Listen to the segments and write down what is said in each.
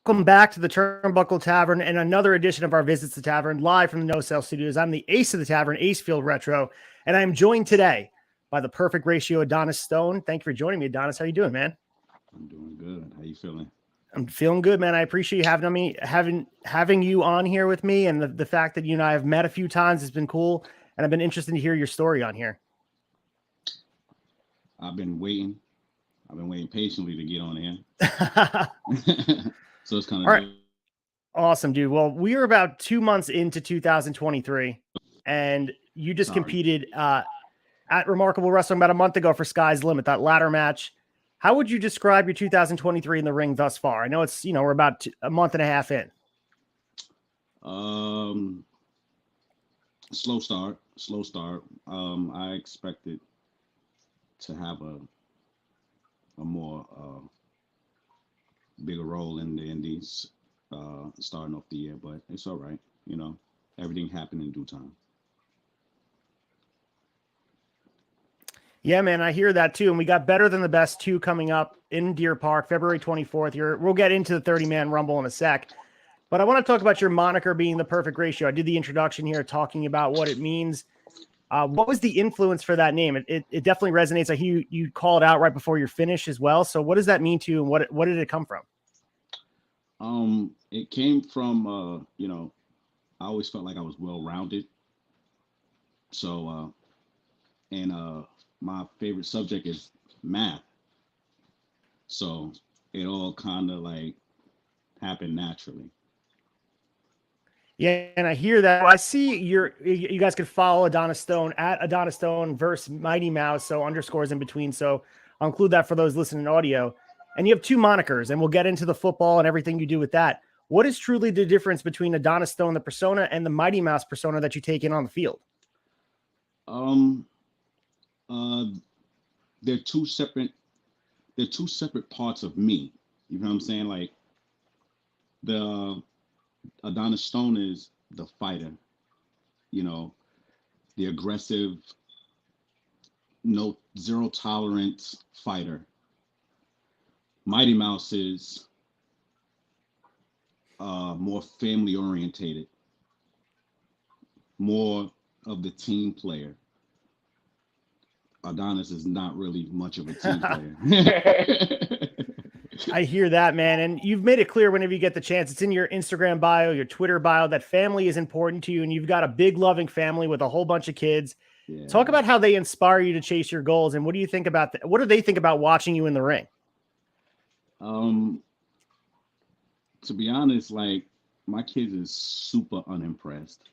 Welcome back to the Turnbuckle Tavern and another edition of our Visits to Tavern live from the No Sale Studios. I'm the ace of the tavern, Ace Field Retro, and I am joined today by the perfect ratio Adonis Stone. Thank you for joining me, Adonis. How you doing, man? I'm doing good. How you feeling? I'm feeling good, man. I appreciate you having you on here with me, and the fact that you and I have met a few times has been cool, and I've been interested to hear your story on here. I've been waiting. I've been waiting patiently to get on here. So it's kind of all right. Awesome, dude. Well, we are about 2 months into 2023, and you just competed at Remarkable Wrestling about a month ago for Sky's Limit, that ladder match. How would you describe your 2023 in the ring thus far? I know it's, we're about a month and a half in. Slow start. I expected to have a more bigger role in the indies starting off the year, but it's all right. Everything happened in due time. Yeah, man, I hear that too. And we got Better Than the Best 2 coming up in Deer Park, February 24th. We'll get into the 30-man Rumble in a sec. But I want to talk about your moniker being the perfect ratio. I did the introduction here talking about what it means. What was the influence for that name? It definitely resonates. I hear you call it out right before your finish as well. So what does that mean to you, and what did it come from? It came from, I always felt like I was well-rounded. So, my favorite subject is math. So it all kind of like happened naturally. Yeah, and I hear that. I see you guys can follow Adonis Stone at Adonis Stone versus Mighty Mouse, so underscores in between. So I'll include that for those listening audio. And you have 2 monikers, and we'll get into the football and everything you do with that. What is truly the difference between Adonis Stone, the persona, and the Mighty Mouse persona that you take in on the field? They're two separate parts of me. You know what I'm saying? Like the Adonis Stone is the fighter, the aggressive, no zero tolerance fighter. Mighty Mouse is more family orientated, more of the team player. Adonis is not really much of a team player. I hear that, man. And you've made it clear whenever you get the chance, it's in your Instagram bio, your Twitter bio, that family is important to you. And you've got a big loving family with a whole bunch of kids. Yeah. Talk about how they inspire you to chase your goals. And what do you think about that? What do they think about watching you in the ring? To be honest, like my kids is super unimpressed.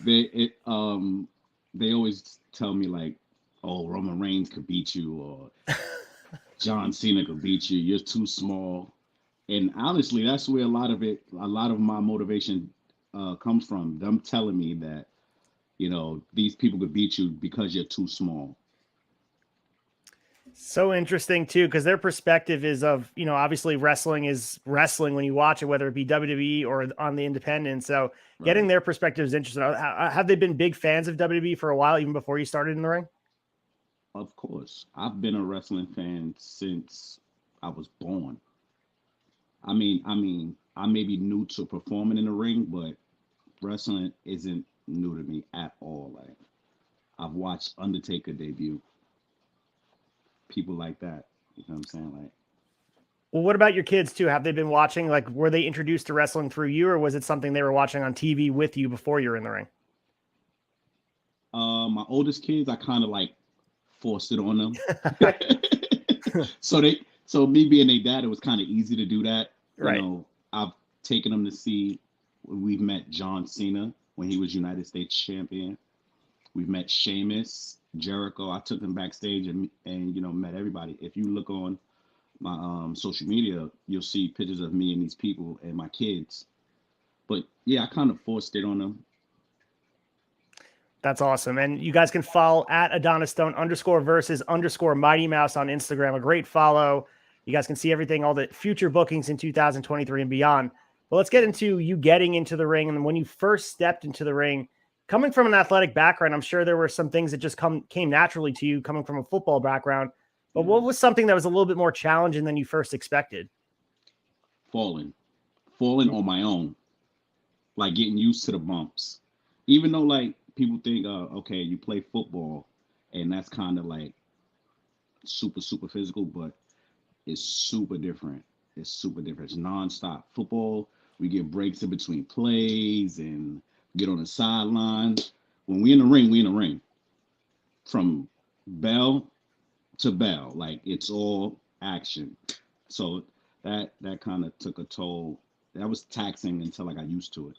They always tell me like, "Oh, Roman Reigns could beat you," or "John Cena could beat you. You're too small." And honestly, that's where a lot of my motivation comes from. Them telling me that, these people could beat you because you're too small. So interesting too, because their perspective is of, obviously wrestling is wrestling when you watch it, whether it be WWE or on the independent. So getting their perspective is interesting. Have they been big fans of WWE for a while, even before you started in the ring? Of course. I've been a wrestling fan since I was born. I mean, I may be new to performing in the ring, but wrestling isn't new to me at all. Like, I've watched Undertaker debut. People like that. You know what I'm saying? Like, well, what about your kids too? Have they been watching? Like, were they introduced to wrestling through you, or was it something they were watching on TV with you before you were in the ring? My oldest kids, I kind of like forced it on them. So me being their dad, it was kind of easy to do that. Right. I've taken them to see. We've met John Cena when he was United States champion. We've met Sheamus, Jericho. I took them backstage and met everybody. If you look on my social media, you'll see pictures of me and these people and my kids. But yeah, I kind of forced it on them. That's awesome. And you guys can follow at Adonis Stone _versus_ Mighty Mouse on Instagram. A great follow. You guys can see everything, all the future bookings in 2023 and beyond. But let's get into you getting into the ring. And when you first stepped into the ring, coming from an athletic background, I'm sure there were some things that just came naturally to you coming from a football background. But what was something that was a little bit more challenging than you first expected? Falling on my own, like getting used to the bumps. Even though like people think, okay, you play football, and that's kind of like super physical, but it's super different. It's super different. It's nonstop. Football, we get breaks in between plays and get on the sidelines. When we in the ring, we in the ring. From bell to bell, like it's all action. So that kind of took a toll. That was taxing until I got used to it.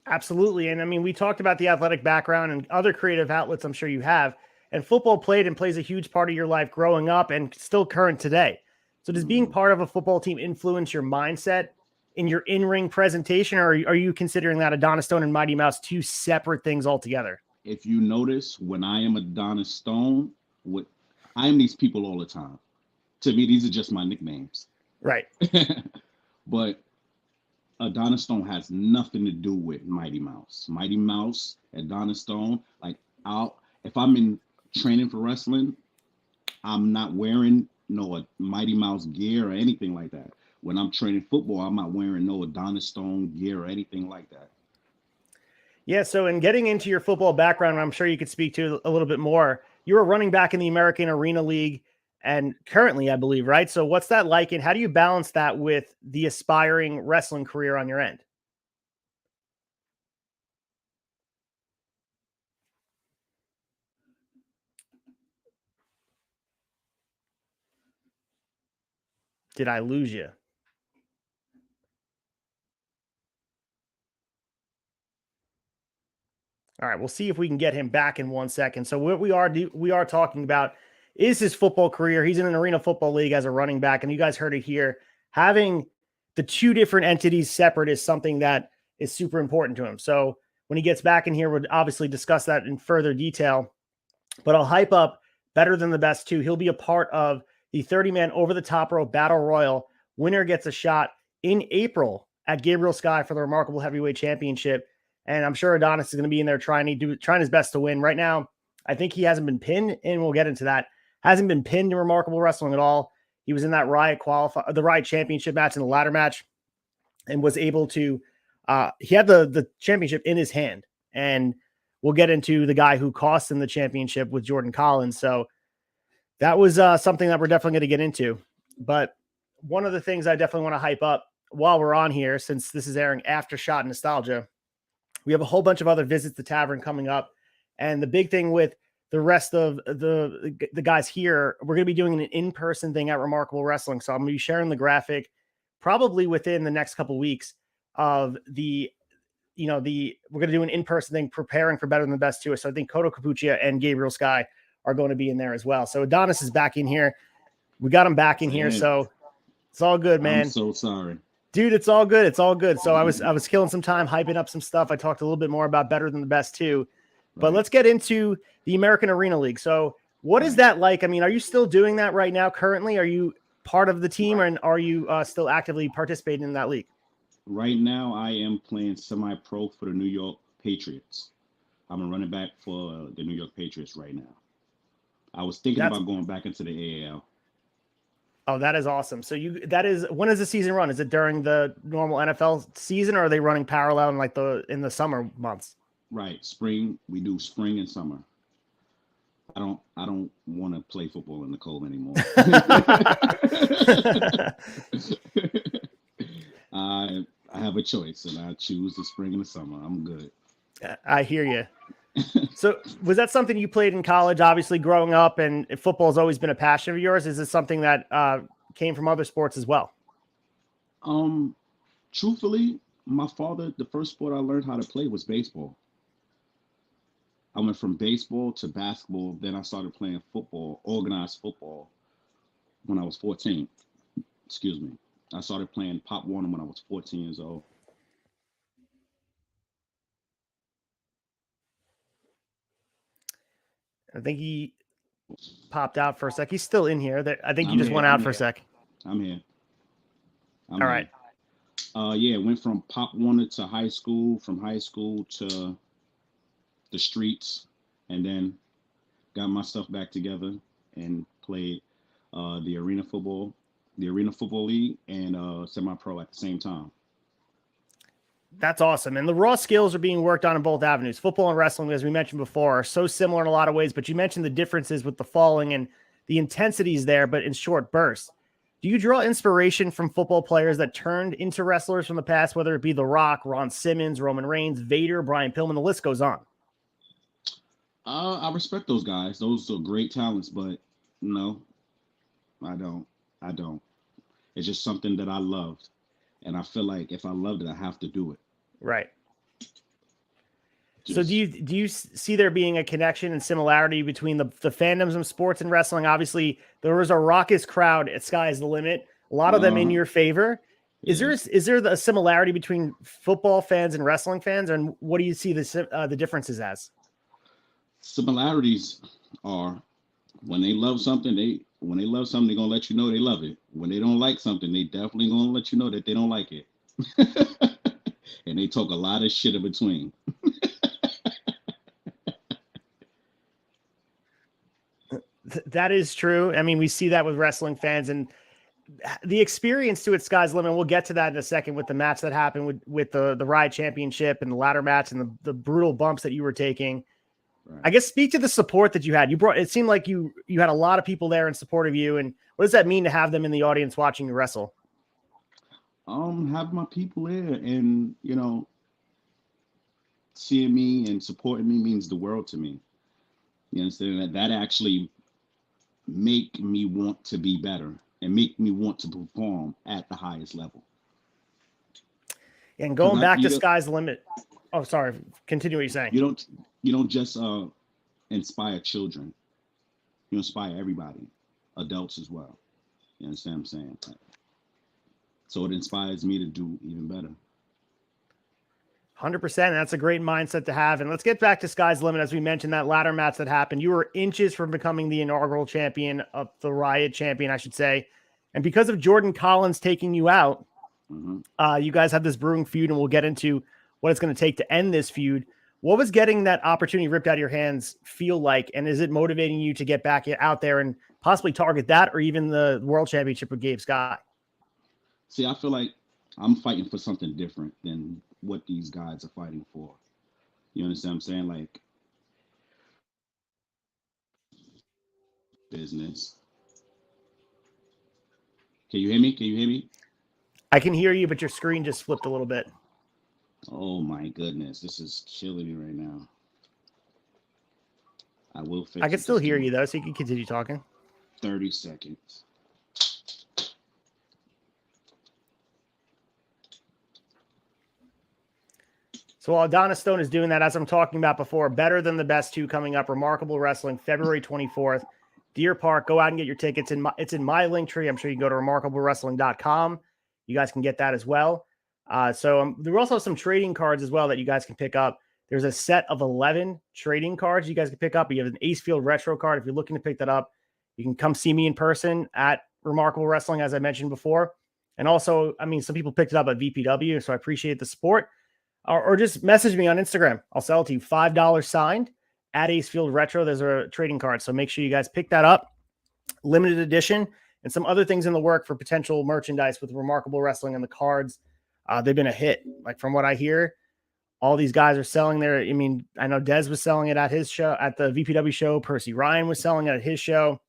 Absolutely. And I mean, we talked about the athletic background and other creative outlets I'm sure you have. And football played and plays a huge part of your life growing up and still current today. So does being part of a football team influence your mindset in your in-ring presentation, or are you considering that Adonis Stone and Mighty Mouse two separate things altogether? If you notice, when I am Adonis Stone, I am these people all the time. To me, these are just my nicknames. Right. But Adonis Stone has nothing to do with Mighty Mouse. Mighty Mouse, Adonis Stone, like if I'm in training for wrestling, I'm not wearing no Mighty Mouse gear or anything like that. When I'm training football, I'm not wearing no Adonis Stone gear or anything like that. Yeah, so in getting into your football background, I'm sure you could speak to a little bit more. You're a running back in the American Arena League and currently, I believe, right? So what's that like, and how do you balance that with the aspiring wrestling career on your end? Did I lose you? All right, we'll see if we can get him back in 1 second. So what we are talking about is his football career. He's in an Arena Football League as a running back, and you guys heard it here. Having the two different entities separate is something that is super important to him. So when he gets back in here, we'll obviously discuss that in further detail. But I'll hype up Better Than the Best too. He'll be a part of the 30-man over the top rope battle royal. Winner gets a shot in April at Gabriel Sky for the Remarkable Heavyweight Championship. And I'm sure Adonis is going to be in there trying his best to win. Right now, I think he hasn't been pinned, and we'll get into that. Hasn't been pinned in Remarkable Wrestling at all. He was in that the Riot Championship match in the ladder match, and was able to. He had the championship in his hand, and we'll get into the guy who cost him the championship with Jordan Collins. So that was something that we're definitely going to get into. But one of the things I definitely want to hype up while we're on here, since this is airing after Shot Nostalgia, we have a whole bunch of other visits to Tavern coming up. And the big thing with the rest of the guys here, we're going to be doing an in-person thing at Remarkable Wrestling. So I'm going to be sharing the graphic probably within the next couple of weeks of we're going to do an in-person thing preparing for Better Than the Best too. So I think Kodo Capuccia and Gabriel Sky are going to be in there as well. So Adonis is back in here. We got him back in here. So it's all good, man. I'm so sorry. Dude, it's all good. It's all good. So I was killing some time, hyping up some stuff. I talked a little bit more about Better Than the Best too. But let's get into the American Arena League. So what is that like? I mean, are you still doing that right now currently? Are you part of the team, and are you still actively participating in that league? Right now, I am playing semi-pro for the New York Patriots. I'm a running back for the New York Patriots right now. I was thinking about going back into the AAL. Oh, that is awesome. So when does the season run? Is it during the normal NFL season, or are they running parallel in the summer months? Right. Spring. We do spring and summer. I don't want to play football in the cold anymore. I have a choice, and I choose the spring and the summer. I'm good. I hear you. So was that something you played in college, obviously growing up, and football has always been a passion of yours? Is it something that came from other sports as well? Truthfully, my father, the first sport I learned how to play was baseball. I went from baseball to basketball. Then I started playing football, organized football, when I was 14. Excuse me. I started playing Pop Warner when I was 14 years old. I think he popped out for a sec. He's still in here. I think you just went I'm out here. for a sec. I'm here. All right. Yeah, went from Pop Warner to high school, from high school to the streets, and then got my stuff back together and played the arena football league, and semi-pro at the same time. That's awesome. And the raw skills are being worked on in both avenues. Football and wrestling, as we mentioned before, are so similar in a lot of ways, but you mentioned the differences with the falling and the intensities there, but in short bursts. Do you draw inspiration from football players that turned into wrestlers from the past, whether it be The Rock, Ron Simmons, Roman Reigns, Vader, Brian Pillman, the list goes on? I respect those guys. Those are great talents, but no, I don't. It's just something that I loved. And I feel like if I loved it, I have to do it. Right. So do you see there being a connection and similarity between the fandoms of sports and wrestling? Obviously, there was a raucous crowd at Sky's the Limit. A lot of them in your favor. Yeah. Is there a similarity between football fans and wrestling fans, and what do you see the differences as? Similarities are when they love something, they're gonna let you know they love it. When they don't like something, they definitely gonna let you know that they don't like it. And they talk a lot of shit in between. That is true. I mean, we see that with wrestling fans, and the experience to it, Sky's the Limit. We'll get to that in a second with the match that happened with the Riot Championship and the ladder match and the brutal bumps that you were taking. Right. I guess speak to the support that you had. It seemed like you had a lot of people there in support of you. And what does that mean to have them in the audience watching you wrestle? Have my people there, and seeing me and supporting me means the world to me. You understand that actually make me want to be better and make me want to perform at the highest level. And going back to Sky's the Limit. Oh, sorry. Continue what you're saying. You don't just inspire children. You inspire everybody, adults as well. You understand what I'm saying? So it inspires me to do even better. 100%. That's a great mindset to have. And let's get back to Sky's the Limit. As we mentioned, that ladder match that happened, you were inches from becoming the inaugural champion of the Riot champion, I should say. And because of Jordan Collins taking you out, you guys have this brewing feud, and we'll get into what it's going to take to end this feud. What was getting that opportunity ripped out of your hands feel like? And is it motivating you to get back out there and possibly target that or even the world championship with Gabe Sky? See, I feel like I'm fighting for something different than what these guys are fighting for. You understand what I'm saying? Like, business. Can you hear me? I can hear you, but your screen just flipped a little bit. Oh my goodness, this is killing me right now. I will fix it. I can still hear you though, so you can continue talking. 30 seconds. So while Adonis Stone is doing that, as I'm talking about before, Better Than the Best 2 coming up, Remarkable Wrestling, February 24th, Deer Park. Go out and get your tickets. It's in my link tree. I'm sure you can go to remarkablewrestling.com. You guys can get that as well. There also have some trading cards as well that you guys can pick up. There's a set of 11 trading cards you guys can pick up. You have an Ace Field Retro card. If you're looking to pick that up, you can come see me in person at Remarkable Wrestling, as I mentioned before. And also, I mean, some people picked it up at VPW, so I appreciate the support. Or just message me on Instagram. I'll sell it to you. $5 signed at Ace Field Retro. There's a trading card. So make sure you guys pick that up. Limited edition and some other things in the work for potential merchandise with Remarkable Wrestling and the cards. They've been a hit. Like from what I hear, all these guys are selling there. I mean, I know Dez was selling it at his show, at the VPW show. Percy Ryan was selling it at his show.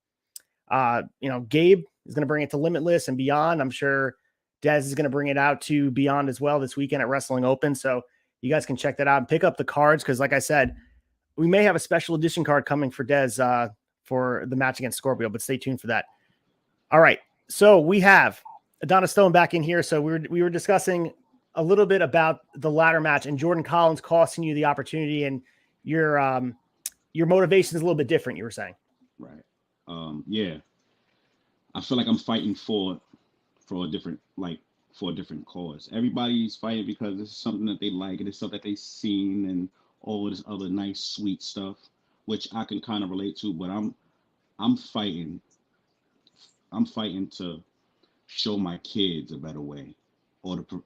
Gabe is going to bring it to Limitless and beyond. I'm sure Dez is going to bring it out to Beyond as well this weekend at Wrestling Open. So you guys can check that out and pick up the cards. Cause like I said, we may have a special edition card coming for Dez for the match against Scorpio, but stay tuned for that. All right. So we have Adonis Stone back in here. So we were discussing a little bit about the ladder match and Jordan Collins costing you the opportunity, and your motivation is a little bit different, you were saying. Right. Yeah. I feel like I'm fighting for a different cause. Everybody's fighting because it's something that they like, and it's something that they've seen and all this other nice, sweet stuff, which I can kind of relate to, but I'm fighting to show my kids a better way, or to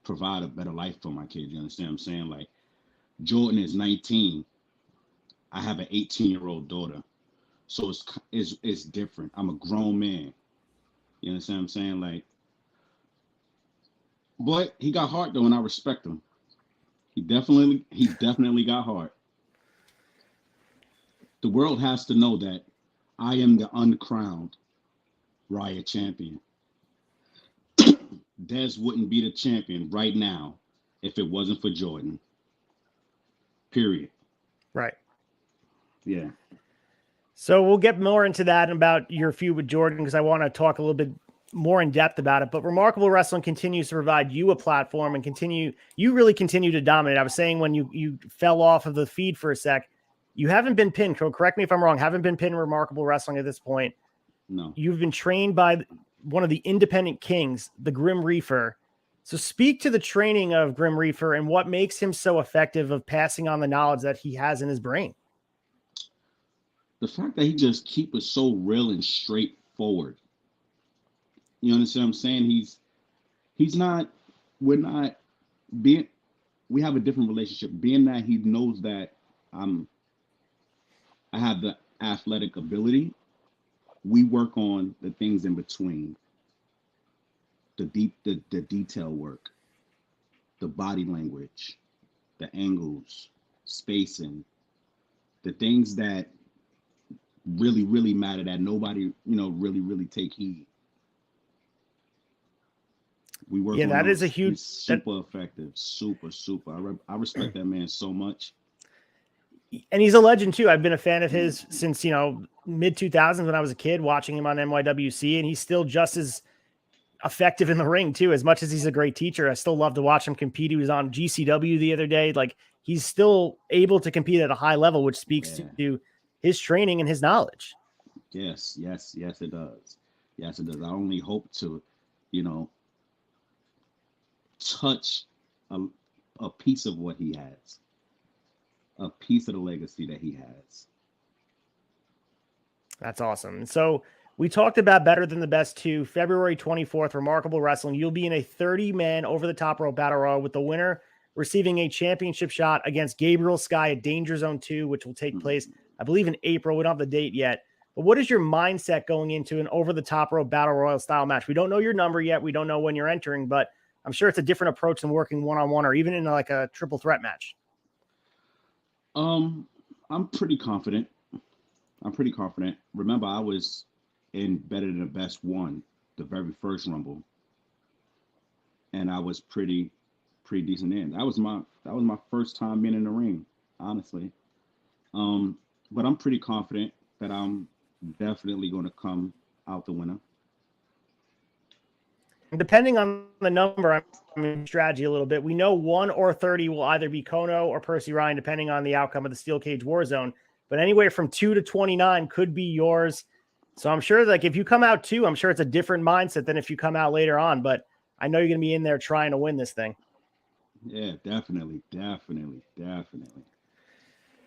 provide a better life for my kids. You understand what I'm saying? Like, Jordan is 19. I have an 18-year-old daughter. So it's different. I'm a grown man. You understand what I'm saying? Like, but he got heart though, and I respect him. He definitely got heart. The world has to know that I am the uncrowned Riot champion. Dez wouldn't be the champion right now if it wasn't for Jordan. Period. Right. Yeah. So we'll get more into that and about your feud with Jordan because I want to talk a little bit more in depth about it. But Remarkable Wrestling continues to provide you a platform and you really continue to dominate. I was saying when you fell off of the feed for a sec, you haven't been pinned. Correct me if I'm wrong. Haven't been pinned in Remarkable Wrestling at this point. No. You've been trained by one of the independent kings, the Grim Reaper. So speak to the training of Grim Reaper and what makes him so effective of passing on the knowledge that he has in his brain. The fact that he just keep it so real and straightforward. You understand what I'm saying? We have a different relationship. Being that he knows that I have the athletic ability, we work on the things in between. The detail work, the body language, the angles, spacing, the things that really, really matter that nobody, really take heed. We work on that those. is a huge, He's super effective, super. I respect that man so much. And he's a legend too. I've been a fan of his since, mid 2000s when I was a kid watching him on NYWC, and he's still just as effective in the ring too. As much as he's a great teacher, I still love to watch him compete. He was on GCW the other day. Like, he's still able to compete at a high level, which speaks to his training and his knowledge. Yes, it does. Yes, it does. I only hope to, touch a piece of what he has, a piece of the legacy that he has. That's awesome. And so we talked about Better Than the Best 2, February 24th, Remarkable Wrestling. You'll be in a 30-man over-the-top rope battle royal with the winner receiving a championship shot against Gabriel Sky at Danger Zone 2, which will take place, I believe, in April. We don't have the date yet. But what is your mindset going into an over-the-top rope battle royal style match? We don't know your number yet. We don't know when you're entering, but I'm sure it's a different approach than working one-on-one or even in like a triple threat match. I'm pretty confident. Remember, I was in Better Than the Best 1, the very first Rumble, and I was pretty decent in. That was my first time being in the ring, honestly. But I'm pretty confident that I'm definitely going to come out the winner. And depending on the number, I'm strategy a little bit. We know 1 or 30 will either be Kono or Percy Ryan, depending on the outcome of the Steel Cage War Zone. But anywhere from 2 to 29 could be yours. So I'm sure, like, if you come out 2, I'm sure it's a different mindset than if you come out later on. But I know you're going to be in there trying to win this thing. Yeah, definitely.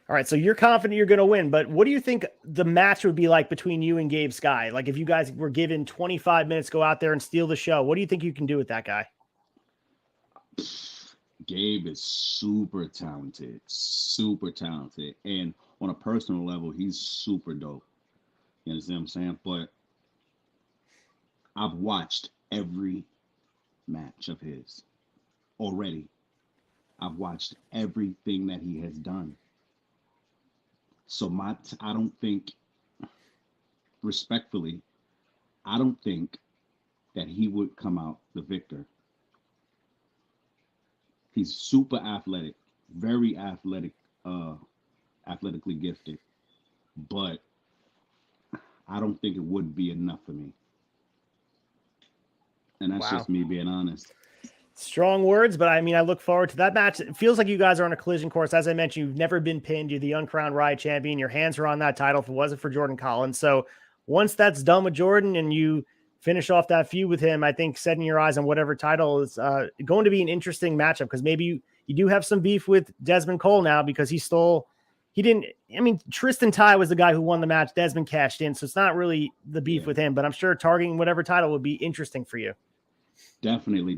All right, so you're confident you're going to win, but what do you think the match would be like between you and Gabe Sky? Like, if you guys were given 25 minutes, go out there and steal the show, what do you think you can do with that guy? Gabe is super talented. And on a personal level, he's super dope. You understand what I'm saying? But I've watched every match of his already. I've watched everything that he has done. So I don't think, respectfully, I don't think that he would come out the victor. He's super athletic, very athletic, athletically gifted, but I don't think it would be enough for me. And that's just me being honest. Strong words, but I mean, I look forward to that match. It feels like you guys are on a collision course. As I mentioned, you've never been pinned. You're the uncrowned Riot champion. Your hands are on that title if it wasn't for Jordan Collins. So once that's done with Jordan and you finish off that feud with him, I think setting your eyes on whatever title is going to be an interesting matchup because maybe you do have some beef with Desmond Cole now because Tristan Ty was the guy who won the match. Desmond cashed in, so it's not really the beef with him, but I'm sure targeting whatever title would be interesting for you. Definitely.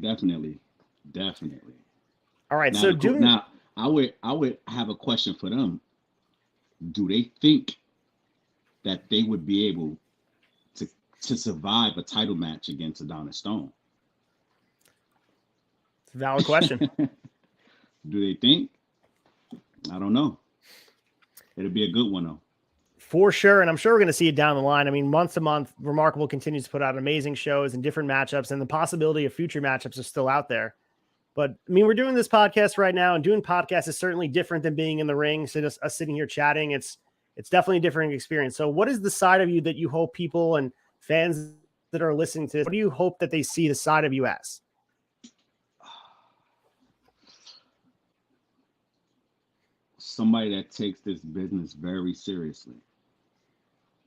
All right. Now, I would have a question for them. Do they think that they would be able to survive a title match against Adonis Stone? It's a valid question. Do they think? I don't know. It'll be a good one, though. For sure. And I'm sure we're going to see it down the line. I mean, month to month, Remarkable continues to put out amazing shows and different matchups, and the possibility of future matchups is still out there. But I mean, we're doing this podcast right now, and doing podcasts is certainly different than being in the ring. So just us sitting here chatting, it's definitely a different experience. So what is the side of you that you hope people and fans that are listening to this, what do you hope that they see the side of you as? Somebody that takes this business very seriously.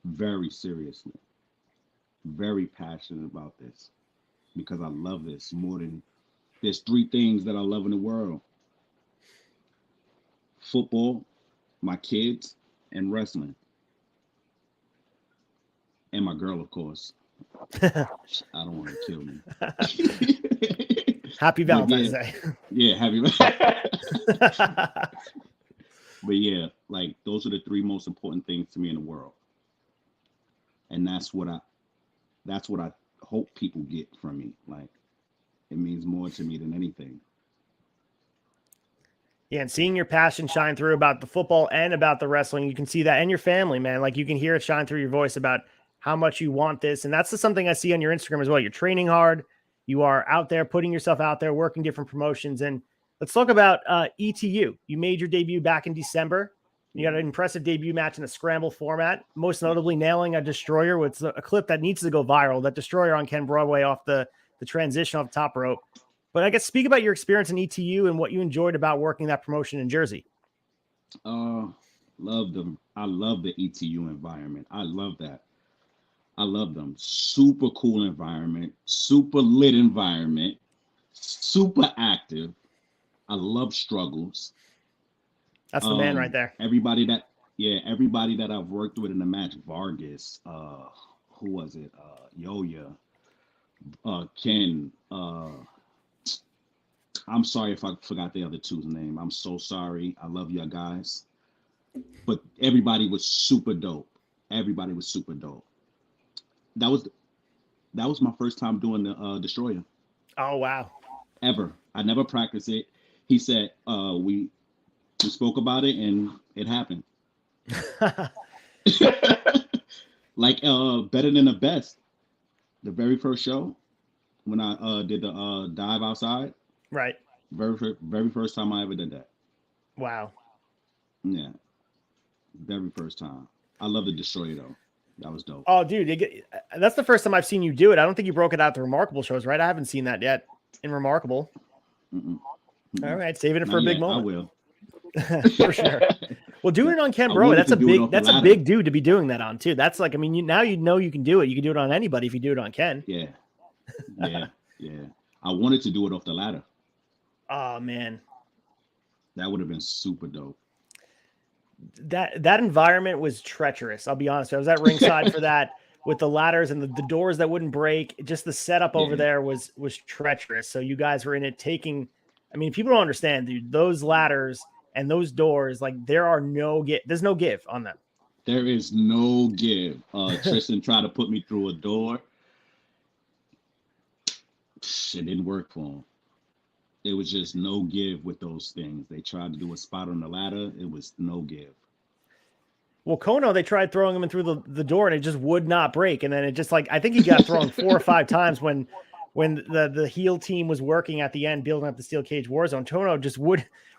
Very seriously. Very passionate about this. Because I love this more than... There's 3 things that I love in the world. Football, my kids, and wrestling. And my girl, of course. I don't want to kill me. Happy Valentine's Day. Yeah, happy. But yeah, like those are the 3 most important things to me in the world. And that's what I hope people get from me. Like, it means more to me than anything. Yeah, and seeing your passion shine through about the football and about the wrestling, you can see that, and your family, man. Like, you can hear it shine through your voice about how much you want this. And that's just something I see on your Instagram as well. You're training hard. You are out there, putting yourself out there, working different promotions. And let's talk about ETU. You made your debut back in December. You got an impressive debut match in a scramble format, most notably nailing a destroyer with a clip that needs to go viral, that destroyer on Ken Broadway off the transition off the top rope. But I guess speak about your experience in ETU and what you enjoyed about working that promotion in Jersey. Love them. I love the ETU environment. I love that. I love them. Super cool environment, super lit environment, super active. I love struggles. That's the man right there. Everybody that I've worked with in the match, Vargas, who was it? Yoya, Ken, I'm sorry if I forgot the other 2's name. I'm so sorry. I love you guys. But everybody was super dope. Everybody was super dope. That was my first time doing the destroyer. Oh wow. Ever. I never practiced it. He said, we spoke about it and it happened. Like better than the best. The very first show when I did the dive outside. Right. Very first time I ever did that. Wow. Yeah. Very first time. I love the destroyer though. That was dope. Oh, dude, that's the first time I've seen you do it. I don't think you broke it out the Remarkable shows, right? I haven't seen that yet in Remarkable. All right, saving it for a big moment. I will. For sure. Well, doing it on Ken Bro, that's a big dude to be doing that on too. That's like, I mean, now you know you can do it. You can do it on anybody if you do it on Ken. Yeah. I wanted to do it off the ladder. Oh man, that would have been super dope. That environment was treacherous. I'll be honest. I was at ringside for that with the ladders and the doors that wouldn't break. Just the setup over there was treacherous. So you guys were in it taking. I mean, people don't understand, dude. Those ladders and those doors, like there's no give on them. There is no give. Tristan tried to put me through a door. It didn't work for him. It was just no give with those things. They tried to do a spot on the ladder. It was no give. Well, Kono, they tried throwing him in through the door and it just would not break. And then it just I think he got thrown 4 or 5 times when the heel team was working at the end, building up the steel cage war zone. Kono just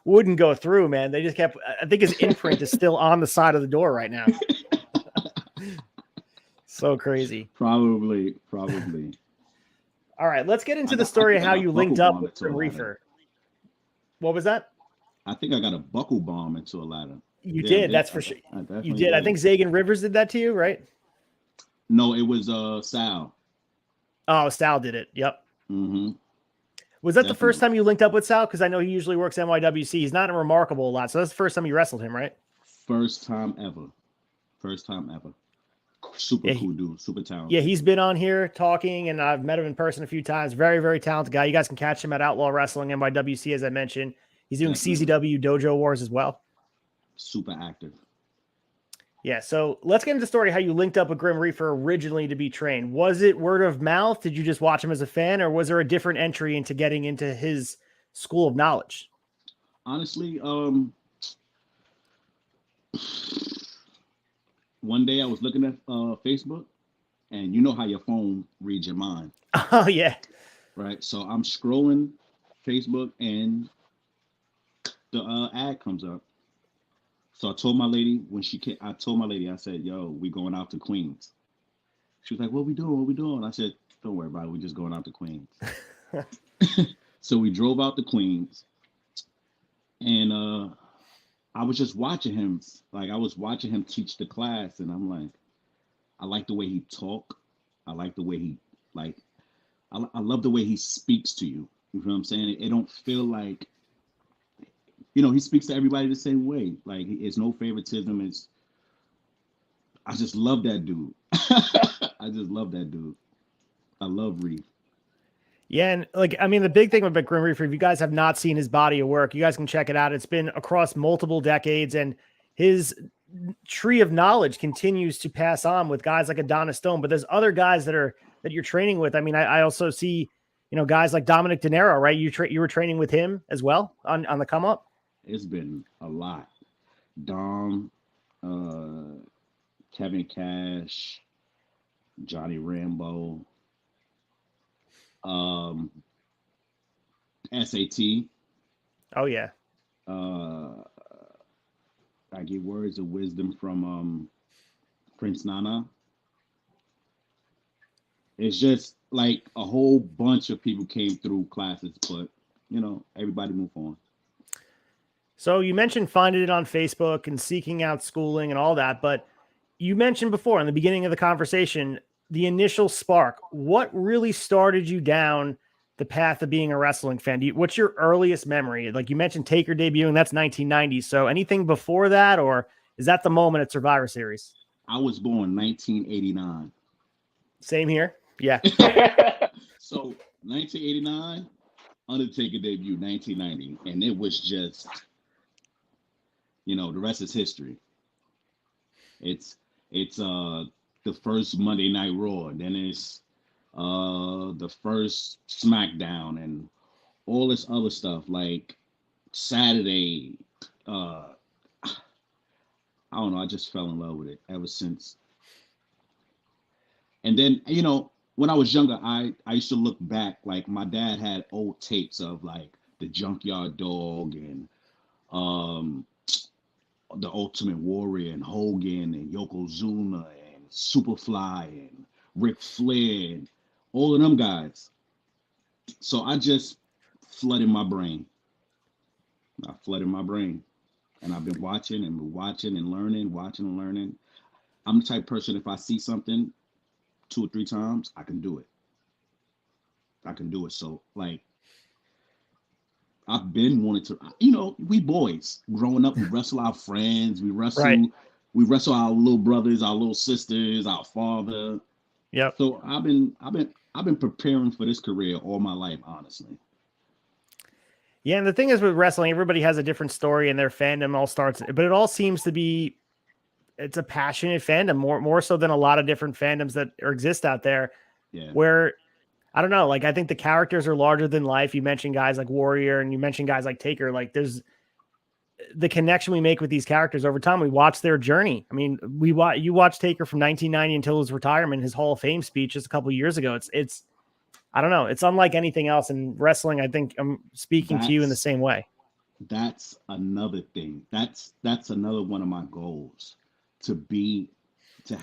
wouldn't go through, man. They just kept, I think his imprint is still on the side of the door right now. So crazy. Probably. All right, let's get into the story of how you linked up with Grim Reefer. What was that? I think I got a buckle bomb into a ladder. You did, that's for sure. You did. I think Zagan Rivers did that to you, right? No, it was Sal. Oh, Sal did it. Yep. Mm-hmm. Was that the first time you linked up with Sal? Because I know he usually works NYWC. He's not Remarkable a lot, so that's the first time you wrestled him, right? First time ever. Super cool dude, super talented. Yeah, he's been on here talking, and I've met him in person a few times. Very, very talented guy. You guys can catch him at Outlaw Wrestling NYWC, as I mentioned. He's doing CZW Dojo Wars as well. Super active. Yeah, so let's get into the story how you linked up with Grim Reaper originally to be trained. Was it word of mouth? Did you just watch him as a fan, or was there a different entry into getting into his school of knowledge? Honestly, one day I was looking at Facebook, and you know how your phone reads your mind, Oh yeah. right? So I'm scrolling Facebook, and the ad comes up. So I told my lady when she came, I told my lady, I said, "Yo, we going out to Queens." She was like, "What we doing? What we doing?" I said, "Don't worry about it. We just going out to Queens." So we drove out to Queens, and I was just watching him. Like I was watching him teach the class, and I'm like, I like the way he talk. I like the way he like. I love the way he speaks to you. You know what I'm saying? It don't feel like, he speaks to everybody the same way. Like it's no favoritism. It's I just love that dude. I just love that dude. I love Reef. Yeah, and like I mean, the big thing about Grim Reaper, if you guys have not seen his body of work, you guys can check it out. It's been across multiple decades, and his tree of knowledge continues to pass on with guys like Adonis Stone. But there's other guys that you're training with. I mean, I also see, guys like Dominic De Niro, right? You were training with him as well on the come up. It's been a lot. Dom, uh, Kevin Cash, Johnny Rambo, um, SAT. Oh yeah. Uh, I get words of wisdom from Prince Nana. It's just like a whole bunch of people came through classes, but everybody move on. So you mentioned finding it on Facebook and seeking out schooling and all that, but you mentioned before in the beginning of the conversation, the initial spark. What really started you down the path of being a wrestling fan? What's your earliest memory? Like you mentioned Taker debuting, that's 1990. So anything before that, or is that the moment at Survivor Series? I was born 1989. Same here. Yeah. So 1989, Undertaker debut 1990, and it was just, the rest is history. It's the first Monday Night Raw, then it's the first SmackDown, and all this other stuff like Saturday. I don't know. I just fell in love with it ever since. And then when I was younger, I used to look back. Like my dad had old tapes of like the Junkyard Dog and um the Ultimate Warrior and Hogan and Yokozuna and Superfly and Ric Flair and all of them guys. So I just flooded my brain. I flooded my brain. And I've been watching and learning, watching and learning. I'm the type of person, if I see something 2 or 3 times, I can do it. I can do it. So like I've been wanting to, we boys growing up, we wrestle our friends, Right. we wrestle our little brothers, our little sisters, our father. Yep. So I've been preparing for this career all my life, honestly. Yeah, and the thing is with wrestling, everybody has a different story and their fandom all starts, but it all seems to be it's a passionate fandom, more so than a lot of different fandoms that exist out there. Yeah. Where I don't know, like I think the characters are larger than life. You mentioned guys like Warrior and you mentioned guys like Taker. Like there's the connection we make with these characters over time. We watch their journey. I mean, you watch Taker from 1990 until his retirement, his Hall of Fame speech just a couple of years ago. It's I don't know. It's unlike anything else in wrestling. I think I'm speaking to you in the same way. That's another thing. That's another one of my goals to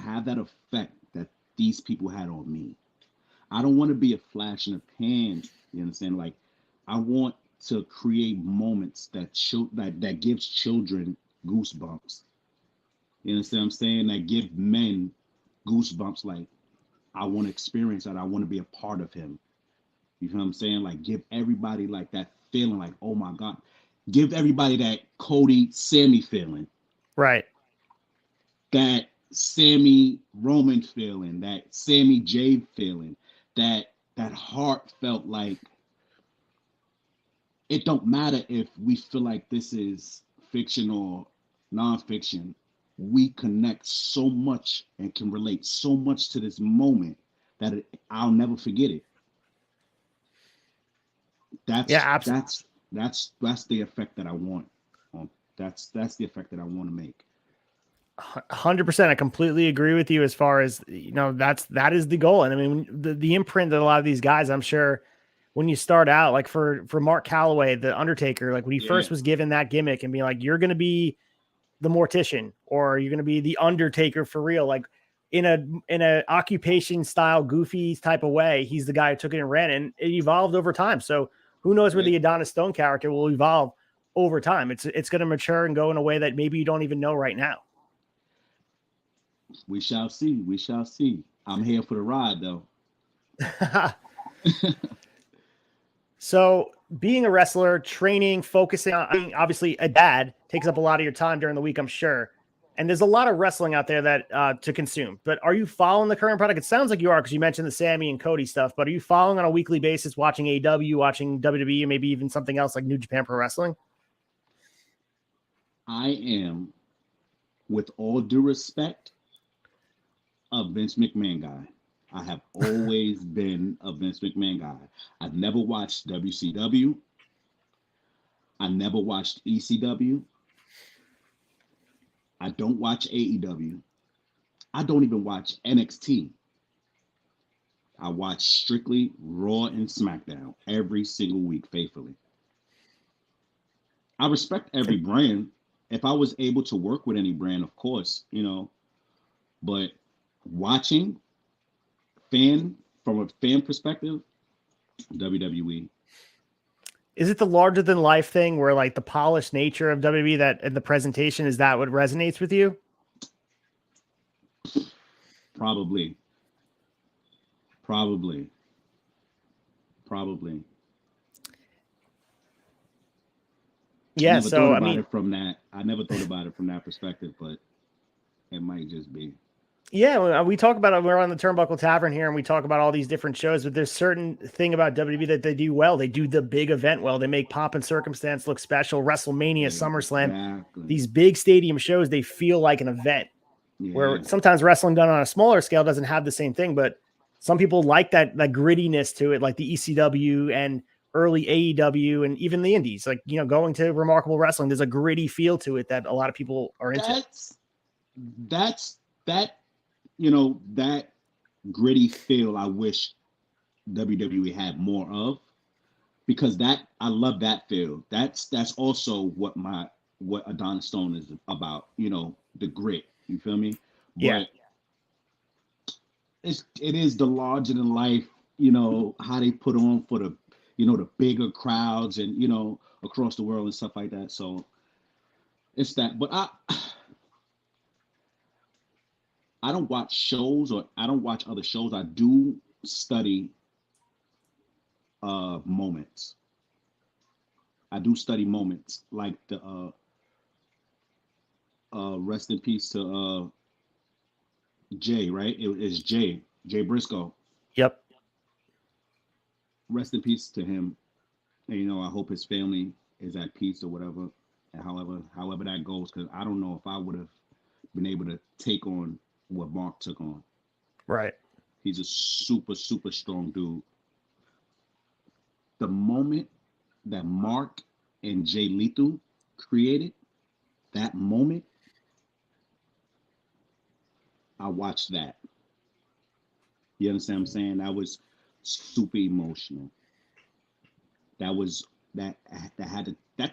have that effect that these people had on me. I don't want to be a flash in the pan. You understand? Like I want to create moments that gives children goosebumps. You understand what I'm saying? That give men goosebumps. Like I want to experience that. I want to be a part of him. You know what I'm saying? Like give everybody like that feeling. Like oh my god, give everybody that Cody SAMI feeling. Right. That Sammy Roman feeling, that Sammy J feeling, that heartfelt like it don't matter if we feel like this is fiction or nonfiction. we connect so much and can relate so much to this moment that I'll never forget it. That's Yeah, absolutely. that's the effect that I want. That's the effect that I want to make. 100%. I completely agree with you as far as, that is the goal. And I mean, the imprint that a lot of these guys, I'm sure when you start out, like for Mark Calloway, the Undertaker, like when he first was given that gimmick and being like, you're going to be the mortician or you're going to be the Undertaker for real, like in a occupation style, goofy type of way, he's the guy who took it and ran, and it evolved over time. So who knows where the Adonis Stone character will evolve over time. It's going to mature and go in a way that maybe you don't even know right now. We shall see. We shall see. I'm here for the ride, though. So being a wrestler, training, focusing on, I mean, obviously a dad takes up a lot of your time during the week, I'm sure. And there's a lot of wrestling out there that to consume. But are you following the current product? It sounds like you are because you mentioned the SAMI and CODY stuff. But are you following on a weekly basis, watching AEW, watching WWE, maybe even something else like New Japan Pro Wrestling? I am, with all due respect, a Vince McMahon guy. I have always been a Vince McMahon guy. I've never watched WCW. I never watched ECW. I don't watch AEW. I don't even watch NXT. I watch strictly Raw and SmackDown every single week faithfully. I respect every brand. If I was able to work with any brand, of course, but watching from a fan perspective, WWE. Is it the larger than life thing where like the polished nature of WWE that and the presentation, is that what resonates with you? Probably. Yeah. I never thought about it from that perspective, but it might just be. Yeah, we talk about it. We're on the Turnbuckle Tavern here, and we talk about all these different shows. But there's certain thing about WWE that they do well. They do the big event well. They make Pomp and Circumstance look special. WrestleMania, SummerSlam, these big stadium shows, they feel like an event. Yeah. Where sometimes wrestling done on a smaller scale doesn't have the same thing. But some people like that grittiness to it, like the ECW and early AEW, and even the Indies. Like going to Remarkable Wrestling, there's a gritty feel to it that a lot of people are into. That gritty feel I wish WWE had more of, because I love that feel. That's also what Adonis Stone is about, the grit. You feel me? Yeah. But it is the larger than life, how they put on for the, the bigger crowds and, across the world and stuff like that. So it's that. But I don't watch shows, or I don't watch other shows. I do study moments. I do study moments, like the rest in peace to Jay, right? It's Jay Briscoe. Yep. Rest in peace to him. And, I hope his family is at peace or whatever, and however that goes, because I don't know if I would have been able to take on what Mark took on. Right. He's a super, super strong dude. The moment that Mark and Jay Lethal created, that moment, I watched that. You understand what I'm saying? That was super emotional. That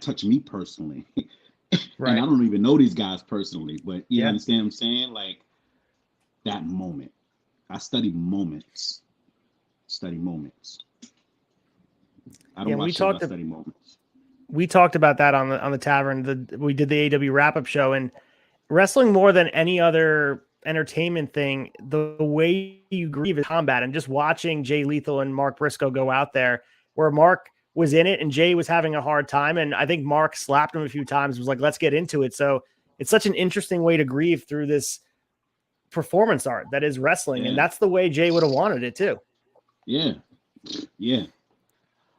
touched me personally. Right. And I don't even know these guys personally, but you understand what I'm saying? Like, that moment. I study moments. I don't watch shows, I study moments. We talked about that on the Tavern. We did the AEW wrap-up show, and wrestling, more than any other entertainment thing, the way you grieve is combat. And just watching Jay Lethal and Mark Briscoe go out there, where Mark was in it and Jay was having a hard time, and I think Mark slapped him a few times, was like, let's get into it. So it's such an interesting way to grieve through this performance art that is wrestling, and that's the way Jay would have wanted it too. Yeah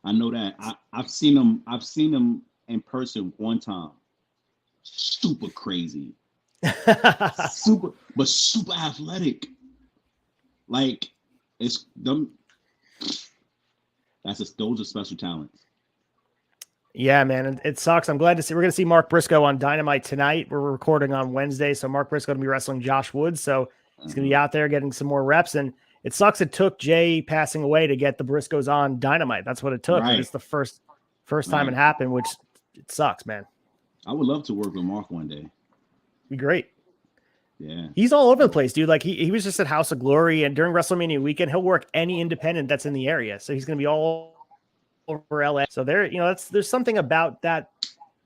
I know that. I've seen him in person one time. Super crazy. super athletic. Like it's them. Those are special talents. Yeah, man, it sucks. I'm glad to see we're going to see Mark Briscoe on Dynamite tonight. We're recording on Wednesday, so Mark Briscoe going to be wrestling Josh Woods, so he's going to be out there getting some more reps. And it sucks it took Jay passing away to get the Briscoes on Dynamite. That's what it took. Right. It's the first time it happened, which it sucks, man. I would love to work with Mark one day. Be great. Yeah, he's all over the place, dude. Like he was just at House of Glory, and during WrestleMania weekend, he'll work any independent that's in the area. So he's going to be all over LA. So there's something about that.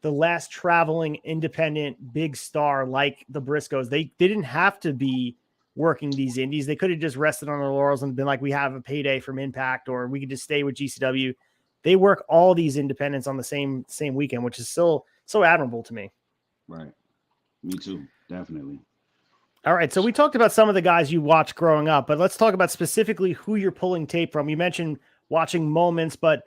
The last traveling independent big star like the Briscoes, they didn't have to be working these indies. They could have just rested on their laurels and been like, we have a payday from Impact, or we could just stay with GCW. They work all these independents on the same weekend, which is still so admirable to me. Right. Me too. Definitely. All right. So we talked about some of the guys you watched growing up, but let's talk about specifically who you're pulling tape from. You mentioned watching Moments, but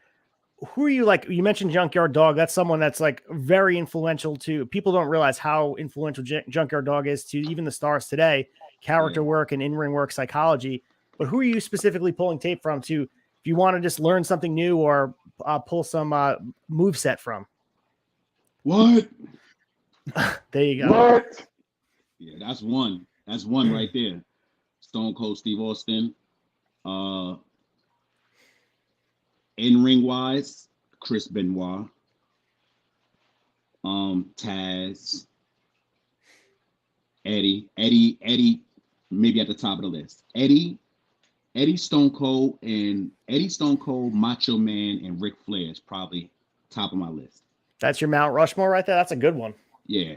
who are you like? You mentioned Junkyard Dog. That's someone that's like very influential to people. Don't realize how influential Junkyard Dog is to even the stars today, character work and in-ring work, psychology. But who are you specifically pulling tape from to, if you want to just learn something new or pull some moveset from? What? There you go. What? Yeah, that's one. That's one right there. Stone Cold Steve Austin. In-ring wise, Chris Benoit. Taz. Eddie, maybe at the top of the list. Eddie Stone Cold, Macho Man, and Ric Flair is probably top of my list. That's your Mount Rushmore right there. That's a good one. Yeah.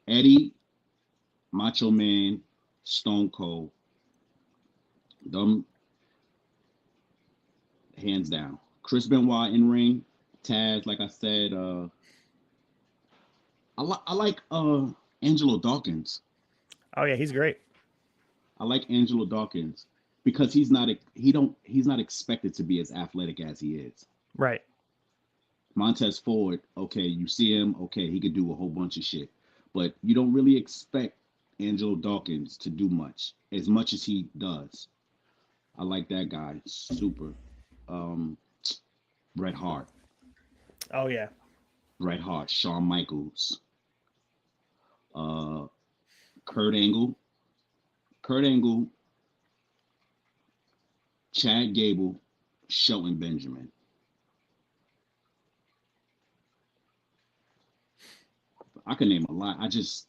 Eddie, Macho Man, Stone Cold. Them hands down. Chris Benoit in ring. Taz, like I said, I like Angelo Dawkins. Oh yeah, he's great. I like Angelo Dawkins because he's not expected to be as athletic as he is. Right. Montez Ford, okay, you see him, okay, he could do a whole bunch of shit, but you don't really expect Angelo Dawkins to do much as he does. I like that guy, super. Bret Hart. Oh yeah. Bret Hart, Shawn Michaels, Kurt Angle, Chad Gable, Shelton Benjamin. I can name a lot. I just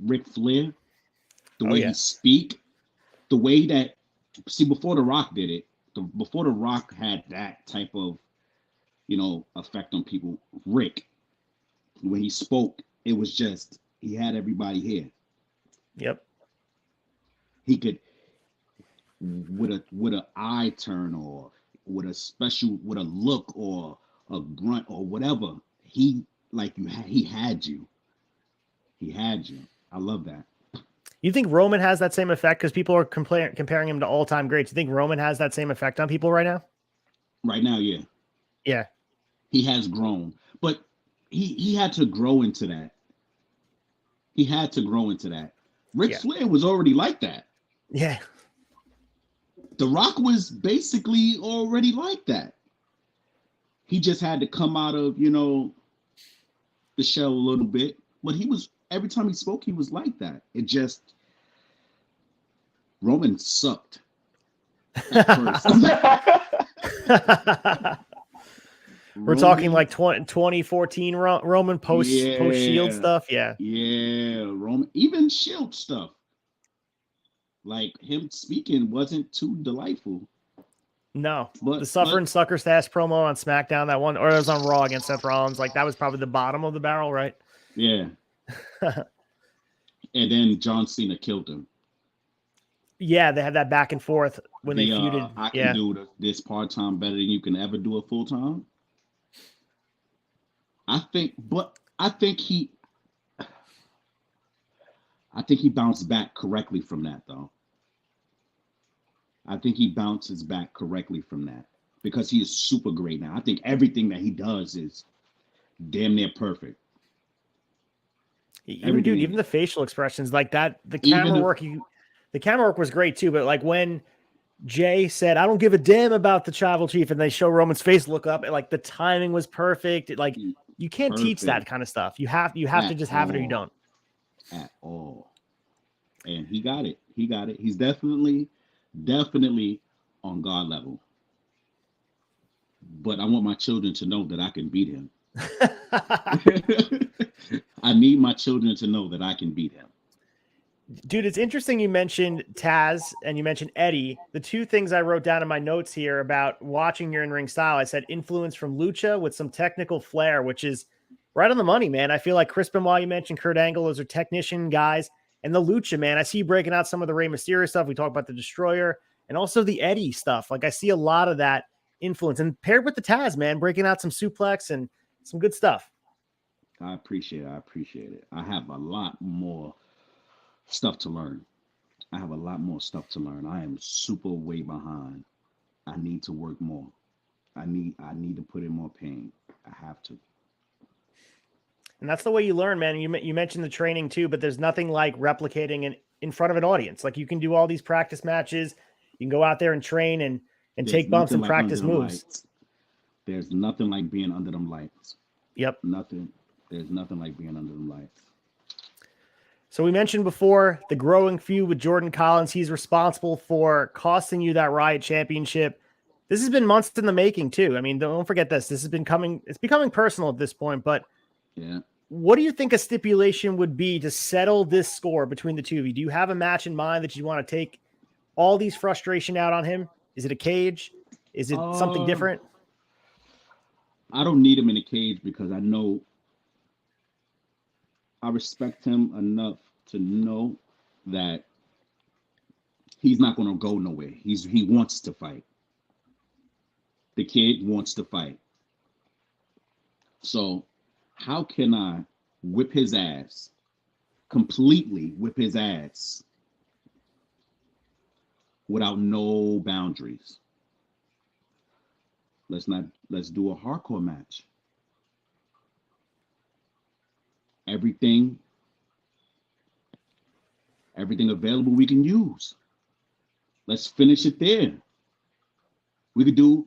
Ric Flair, the way he speak, the way that before The Rock did it, before The Rock had that type of, effect on people, Rick, when he spoke, it was just, he had everybody here. Yep. He could, with a eye turn or with a look or a grunt or whatever, he had you. He had you. I love that. You think Roman has that same effect? Because people are comparing him to all-time greats. You think Roman has that same effect on people right now? Right now, yeah. Yeah. He has grown. But he had to grow into that. Ric Flair was already like that. Yeah. The Rock was basically already like that. He just had to come out of, the shell a little bit. But every time he spoke, he was like that. It just, Roman sucked at first. We're talking like 2014 Roman post Shield stuff. Yeah. Yeah. Roman, even Shield stuff. Like him speaking wasn't too delightful. No, but the Suffer and Sucker Stash promo on SmackDown, that one, or it was on Raw against Seth Rollins. Like that was probably the bottom of the barrel, right? Yeah. And then John Cena killed him. Yeah, they had that back and forth when they feuded. I can do this part-time better than you can ever do it full-time. I think he bounced back correctly from that, though. I think he bounces back correctly from that because he is super great now. I think everything that he does is damn near perfect. Even dude, even the facial expressions like that, the camera work was great too. But like when Jay said, "I don't give a damn about the tribal chief," and they show Roman's face look up, and like the timing was perfect. Like you can't teach that kind of stuff. You have to just have it or you don't. At all. And he got it. He got it. He's definitely on God level. But I want my children to know that I can beat him. I need my children to know that I can beat him. Dude, it's interesting you mentioned Taz and you mentioned Eddie. The two things I wrote down in my notes here about watching your in-ring style, I said influence from Lucha with some technical flair, which is right on the money, man. I feel like Chris Benoit, you mentioned Kurt Angle, those are technician guys. And the Lucha, man, I see you breaking out some of the Rey Mysterio stuff. We talked about the Destroyer and also the Eddie stuff. Like I see a lot of that influence and paired with the Taz, man, breaking out some suplex and some good stuff. I appreciate it. I have a lot more stuff to learn. I am super way behind. I need to work more. I need to put in more pain. I have to. And that's the way you learn, man. You mentioned the training too, but there's nothing like replicating in front of an audience. Like you can do all these practice matches. You can go out there and train and take bumps and practice moves. There's nothing like being under them lights. Yep. There's nothing like being under them lights. So we mentioned before the growing feud with Jordan Collins. He's responsible for costing you that Riot Championship. This has been months in the making too. I mean, don't forget this. It's becoming personal at this point, but yeah. What do you think a stipulation would be to settle this score between the two of you? Do you have a match in mind that you want to take all these frustration out on him? Is it a cage? Is it something different? I don't need him in a cage because I know I respect him enough to know that he's not going to go nowhere. He wants to fight. The kid wants to fight. So how can I whip his ass, completely whip his ass without no boundaries? Let's do a hardcore match. Everything available we can use. Let's finish it there. We could do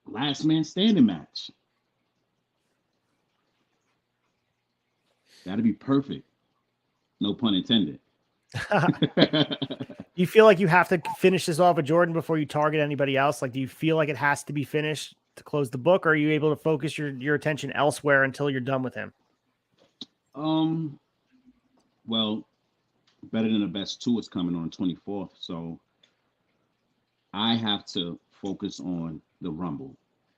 last man standing match. That'd be perfect. No pun intended. You feel like you have to finish this off with Jordan before you target anybody else? Like, do you feel like it has to be finished to close the book, or are you able to focus your attention elsewhere until you're done with him? Well, Better Than the Best 2 is coming on the 24th, so I have to focus on the Rumble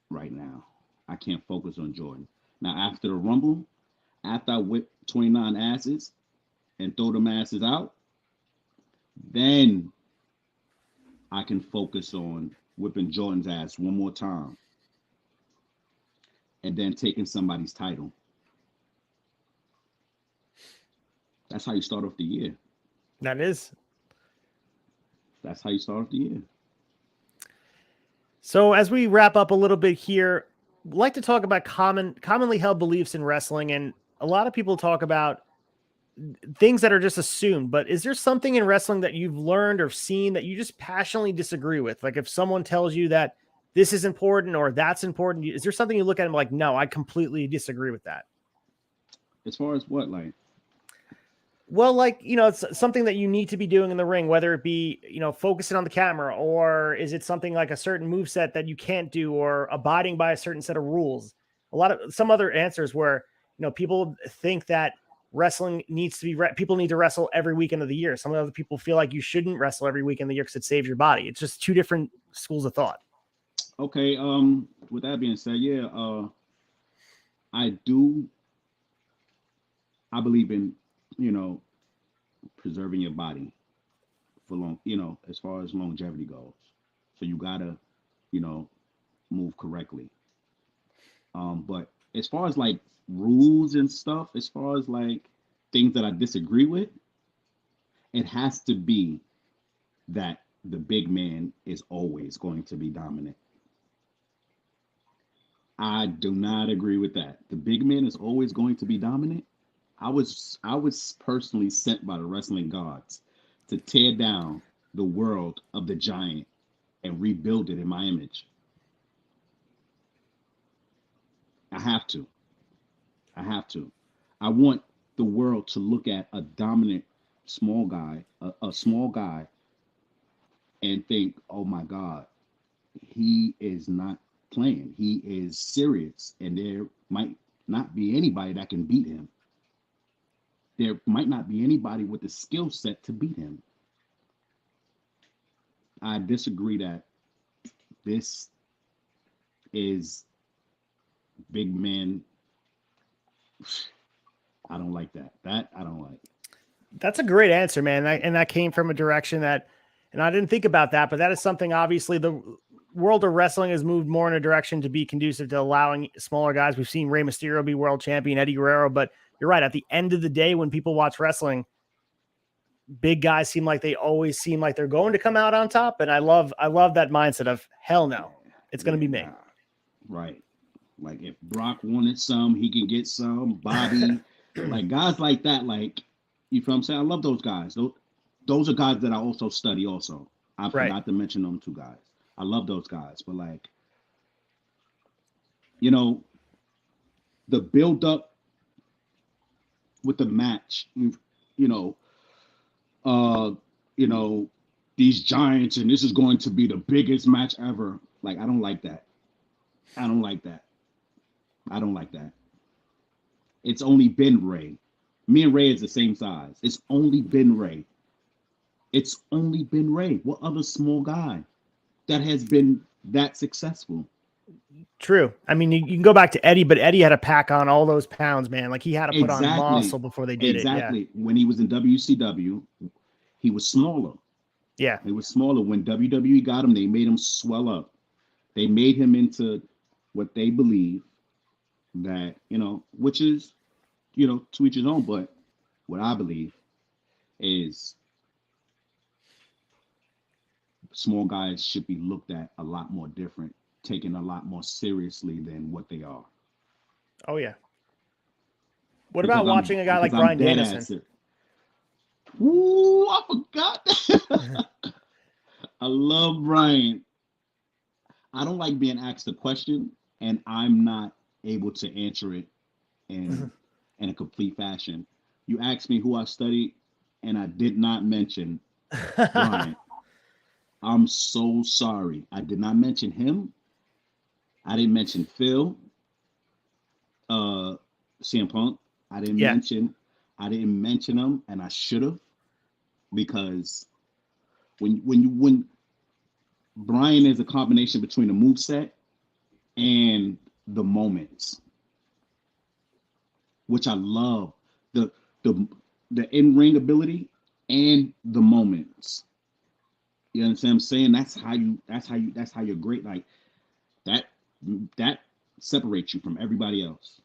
right now. I can't focus on Jordan. Now, after the Rumble, after I whip 29 asses and throw them asses out, then I can focus on whipping Jordan's ass one more time and then taking somebody's title. That's how you start off the year. That's how you start off the year. So as we wrap up a little bit here, I'd like to talk about commonly held beliefs in wrestling. And a lot of people talk about things that are just assumed, but is there something in wrestling that you've learned or seen that you just passionately disagree with? Like if someone tells you that this is important or that's important, is there something you look at and like, no, I completely disagree with that? As far as what, like? Well, like, it's something that you need to be doing in the ring, whether it be, focusing on the camera, or is it something like a certain moveset that you can't do, or abiding by a certain set of rules? Some other answers where, people think that wrestling needs to be, people need to wrestle every weekend of the year. Some other people feel like you shouldn't wrestle every weekend of the year because it saves your body. It's just two different schools of thought. Okay. With that being said, yeah, I believe in, preserving your body for long, as far as longevity goes. So you gotta, move correctly. But as far as like rules and stuff, as far as like things that I disagree with, it has to be that the big man is always going to be dominant. I do not agree with that. The big man is always going to be dominant. I was personally sent by the wrestling gods to tear down the world of the giant and rebuild it in my image. I have to. I have to. I want the world to look at a dominant small guy, a small guy, and think, oh my God, he is not playing. He is serious. And there might not be anybody that can beat him. There might not be anybody with the skill set to beat him. I disagree that this is big man. I don't like that. That I don't like. That's a great answer, man. And that came from a direction that, and I didn't think about that, but that is something obviously the world of wrestling has moved more in a direction to be conducive to allowing smaller guys. We've seen Rey Mysterio be world champion, Eddie Guerrero, but you're right. At the end of the day, when people watch wrestling, big guys seem like they always seem like they're going to come out on top. And I love that mindset of hell no, it's going to be me. Right. Like if Brock wanted some, he can get some. Bobby, like guys like that, like, you feel what I'm saying? I love those guys. Those are guys that I also study also. I forgot to mention them two guys. I love those guys. But like, you know, the build up with the match, these giants and this is going to be the biggest match ever. Like, I don't like that. I don't like that. I don't like that. It's only been Ray. Me and Ray is the same size. It's only been Ray. It's only been Ray. What other small guy that has been that successful? True. I mean, you can go back to Eddie, but Eddie had to pack on all those pounds, man. Like he had to put on muscle before they did it. Exactly. When he was in WCW, he was smaller. Yeah. He was smaller. When WWE got him, they made him swell up. They made him into what they believe that, which is, to each his own. But what I believe is small guys should be looked at a lot more different, taken a lot more seriously than what they are. Oh, yeah. What about watching a guy like Bryan Danielson? Ooh, I forgot that. I love Bryan. I don't like being asked a question and I'm not able to answer it in a complete fashion. You asked me who I studied and I did not mention Bryan. I'm so sorry. I did not mention him. I didn't mention Phil, CM Punk. I didn't mention him, and I should have, because when Bryan is a combination between the moveset and the moments, which I love, the in-ring ability and the moments. You understand what I'm saying? That's how you're great. Like that separates you from everybody else.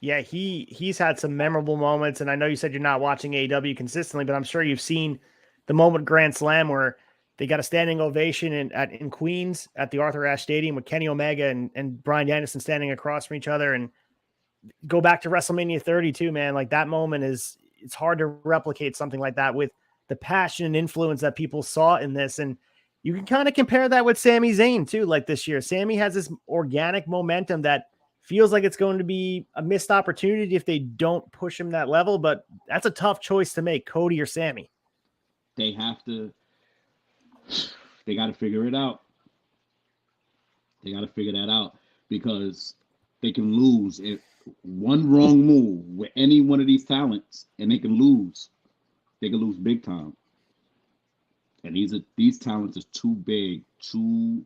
Yeah, he's had some memorable moments, and I know you said you're not watching AEW consistently, but I'm sure you've seen the moment Grand Slam where they got a standing ovation in Queens at the Arthur Ashe Stadium with Kenny Omega and Bryan Danielson standing across from each other. And go back to WrestleMania 32, man. Like that moment it's hard to replicate something like that with the passion and influence that people saw in this. And you can kind of compare that with Sami Zayn too. Like this year, Sami has this organic momentum that feels like it's going to be a missed opportunity if they don't push him that level, but that's a tough choice to make, Cody or Sami. They got to figure it out. They got to figure that out, because they can lose if one wrong move with any one of these talents, and they can lose. They can lose big time. And these talents is too big, too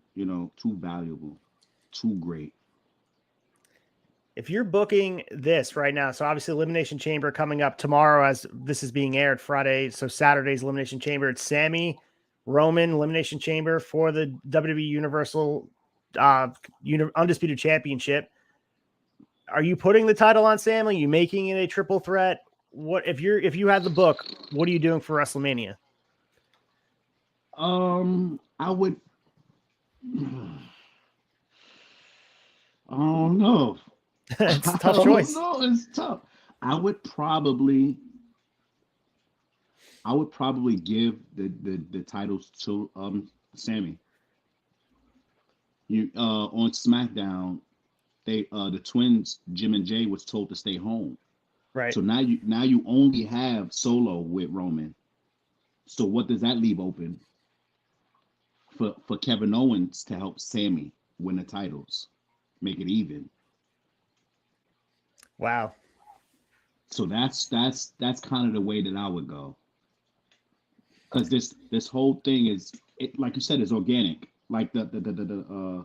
valuable, too great. If you're booking this right now, so obviously Elimination Chamber coming up tomorrow as this is being aired Friday, so Saturday's Elimination Chamber, it's Sami, Roman Elimination Chamber for the WWE Universal Undisputed Championship. Are you putting the title on Sami? Are you making it a triple threat? What if you had the book, what are you doing for WrestleMania? I would. I don't know. It's a I tough don't choice. know. It's tough. I would probably give the titles to Sammy. You on SmackDown, they the twins Jim and Jay was told to stay home. Right. So now you only have Solo with Roman. So what does that leave open for Kevin Owens to help Sammy win the titles, make it even? Wow. So that's kind of the way that I would go. Because this whole thing is, it like you said, is organic. Like the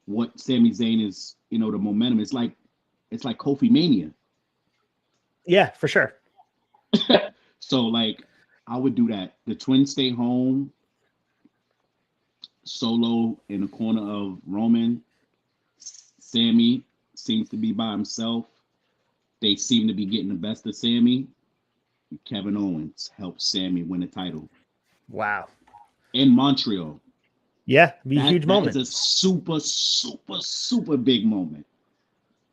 what Sami Zayn is, the momentum. It's like Kofi Mania. Yeah, for sure. So like I would do that. The twins stay home. Solo in the corner of Roman. Sammy seems to be by himself. They seem to be getting the best of Sammy. Kevin Owens helps Sammy win the title. Wow. In Montreal. Yeah, be a huge moment. That is a super, super, super big moment.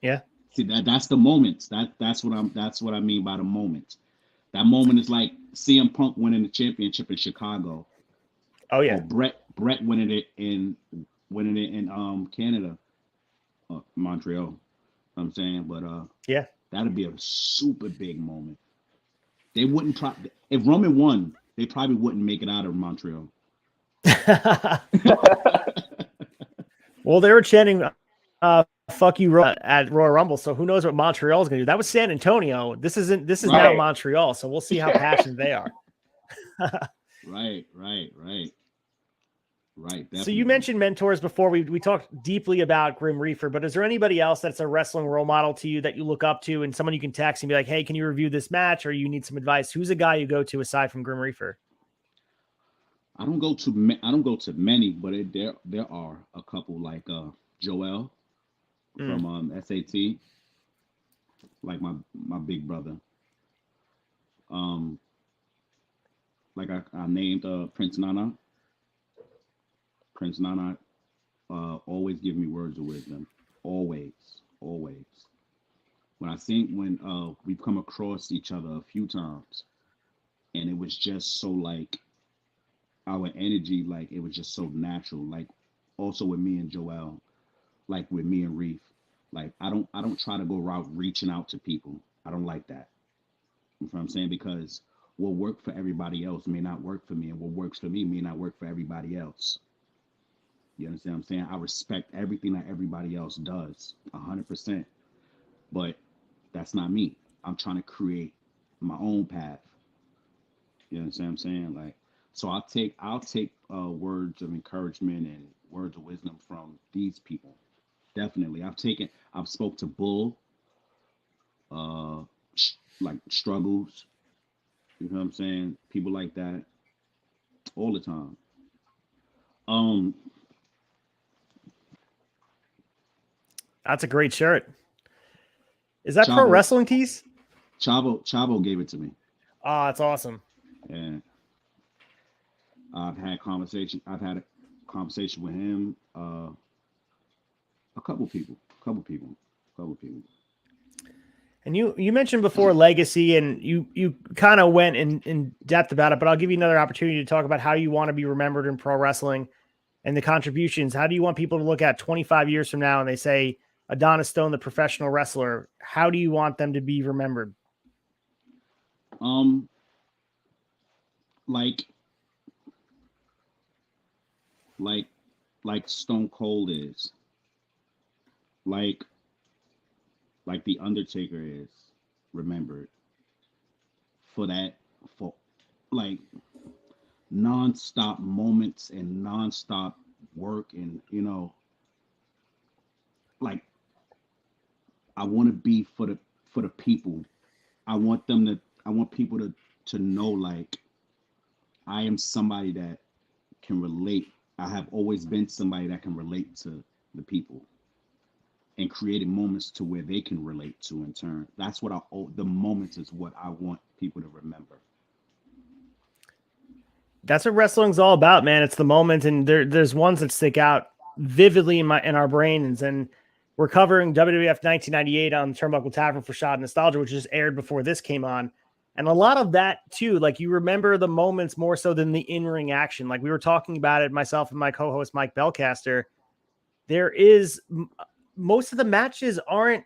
Yeah. See, that's the moments. That's what I mean by the moments. That moment is like CM Punk winning the championship in Chicago. Oh yeah. Or Brett winning it in Canada, Montreal. I'm saying, but yeah, that'd be a super big moment. They wouldn't if Roman won, they probably wouldn't make it out of Montreal. Well, they were chanting fuck you at Royal Rumble, so who knows what Montreal is going to do. That was San Antonio. This is right. Now Montreal, so we'll see how passionate they are. Right. Definitely. So you mentioned mentors before. We talked deeply about Grim Reaper, but is there anybody else that's a wrestling role model to you that you look up to, and someone you can text and be like, hey, can you review this match, or you need some advice? Who's a guy you go to aside from Grim Reaper? I don't go to many, but there are a couple, like Joel from SAT, like my big brother. Like I named Prince Nana. Prince Nana always give me words of wisdom. Always. When we've come across each other a few times, and it was just so like our energy, like it was just so natural. Like also with me and Joel, like with me and Reef, like I don't try to go around reaching out to people. I don't like that. You know what I'm saying? Because what worked for everybody else may not work for me, and what works for me may not work for everybody else. You understand what I'm saying? I respect everything that everybody else does 100%, but that's not me. I'm trying to create my own path. You understand what I'm saying? Like, so I'll take words of encouragement and words of wisdom from these people. Definitely. I've spoke to Bull, like Struggles. You know what I'm saying? People like that all the time. That's a great shirt. Is that Chavo, Pro Wrestling Tees? Chavo gave it to me. Oh, that's awesome. Yeah. I've had a conversation with him. A couple people. And you mentioned before legacy, and you kind of went in depth about it, but I'll give you another opportunity to talk about how you want to be remembered in pro wrestling and the contributions. How do you want people to look at 25 years from now and they say Adonis Stone, the professional wrestler? How do you want them to be remembered? Like Stone Cold is. Like the Undertaker is remembered for like non-stop moments and non-stop work, and like I want to be for the people. I want people to know, like, I am somebody that can relate. I have always been somebody that can relate to the people, and creating moments to where they can relate to in turn. That's what the moments is what I want people to remember. That's what wrestling's all about, man. It's the moment, and there's ones that stick out vividly in our brains, and we're covering WWF 1998 on Turnbuckle Tavern for Shot Nostalgia, which just aired before this came on. And a lot of that too, like you remember the moments more so than the in-ring action. Like we were talking about it, myself and my co-host Mike Belcaster. There is most of the matches aren't